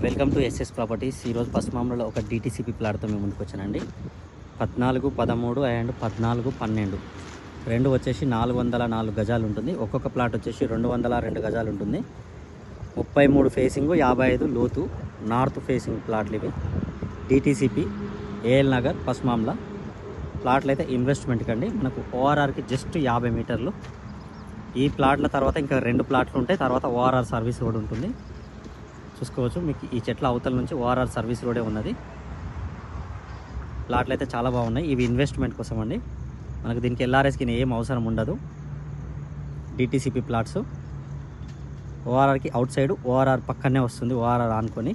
Welcome to SS properties. ఈరోజు పశ్చిమాంలో ఒక DTCP ప్లాట్తో మేము ముందుకు వచ్చానండి. 14, 13 అండ్ 14, 12 రెండు వచ్చేసి 404 గజాలు ఉంటుంది. ఒక్కొక్క ప్లాట్ వచ్చేసి 202 గజాలు ఉంటుంది. 33 ఫేసింగ్, 55 లోతు నార్త్ ఫేసింగ్ ప్లాట్లు ఇవి. డిటిసిపి ఏఎల్ నగర్ పశ్చిమాంల ప్లాట్లు అయితే ఇన్వెస్ట్మెంట్కి అండి. మనకు ఓఆర్ఆర్కి జస్ట్ 50 మీటర్లు. ఈ ప్లాట్ల తర్వాత ఇంకా 2 ప్లాట్లు ఉంటాయి. తర్వాత ఓఆర్ఆర్ సర్వీస్ రోడ్ ఉంటుంది. చూసుకోవచ్చు, మీకు ఈ చెట్ల అవతల నుంచి ఓఆర్ఆర్ సర్వీస్ రోడే ఉన్నది. ప్లాట్లు అయితే చాలా బాగున్నాయి. ఇవి ఇన్వెస్ట్మెంట్ కోసం అండి. మనకు దీనికి ఎల్ఆర్ఎస్కి ఏం అవసరం ఉండదు. డిటిసిపి ప్లాట్స్ ఓఆర్ఆర్కి అవుట్ సైడ్, ఓఆర్ఆర్ పక్కనే వస్తుంది. ఓఆర్ఆర్ ఆనుకొని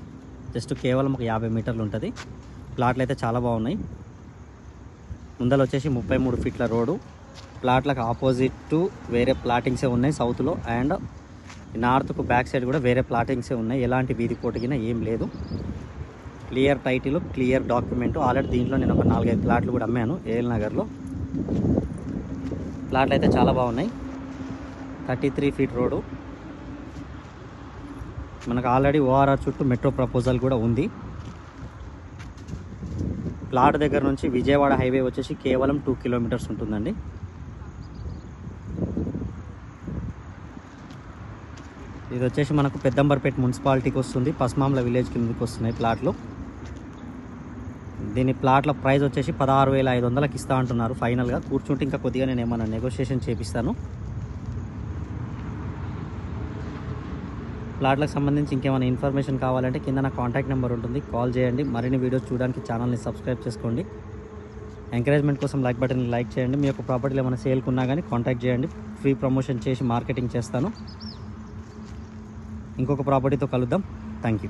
జస్ట్ కేవలం ఒక 50 మీటర్లు ఉంటుంది. ప్లాట్లు అయితే చాలా బాగున్నాయి. ముందర వచ్చేసి 33 ఫీట్ల రోడ్డు. ప్లాట్లకు ఆపోజిట్ వేరే ప్లాటింగ్సే ఉన్నాయి సౌత్లో, అండ్ నార్త్కు బ్యాక్ సైడ్ కూడా వేరే ప్లాటింగ్సే ఉన్నాయి. ఎలాంటి వీధి పోటీగిన ఏం లేదు. Clear title, clear document. Already దీంట్లో నేను ఒక 4-5 ప్లాట్లు కూడా అమ్మాను ఏఎల్ నగర్లో. ప్లాట్లు అయితే చాలా బాగున్నాయి. 33 ఫీట్ రోడ్డు. మనకు ఆల్రెడీ ఓఆర్ఆర్ చుట్టూ మెట్రో ప్రపోజల్ కూడా ఉంది. ప్లాట్ దగ్గర నుంచి విజయవాడ హైవే వచ్చేసి కేవలం 2 కిలోమీటర్స్ ఉంటుందండి. ఇది వచ్చేసి మనకు పెద్దంబర్పేట మున్సిపాలిటీకి వస్తుంది. పశ్చిమాంల విలేజ్ కిందకి వస్తున్నాయి ప్లాట్లు. దీని ప్లాట్ల ప్రైస్ వచ్చేసి 16,500కి ఇస్తా అంటున్నారు ఫైనల్గా. కూర్చుంటే ఇంకా కొద్దిగా నేను ఏమైనా నెగోషియేషన్ చేపిస్తాను. ప్లాట్లకు సంబంధించి ఇంకేమైనా ఇన్ఫర్మేషన్ కావాలంటే కింద నా కాంటాక్ట్ నెంబర్ ఉంటుంది, కాల్ చేయండి. మరిన్ని వీడియోస్ చూడడానికి ఛానల్ని సబ్స్క్రైబ్ చేసుకోండి. ఎంకరేజ్మెంట్ కోసం లైక్ బటన్ని లైక్ చేయండి. మీ యొక్క ప్రాపర్టీలు ఏమైనా సేల్కి ఉన్నా కానీ కాంటాక్ట్ చేయండి. ఫ్రీ ప్రమోషన్ చేసి మార్కెటింగ్ చేస్తాను. ఇంకొక ప్రాపర్టీతో కలుద్దాం. Thank you.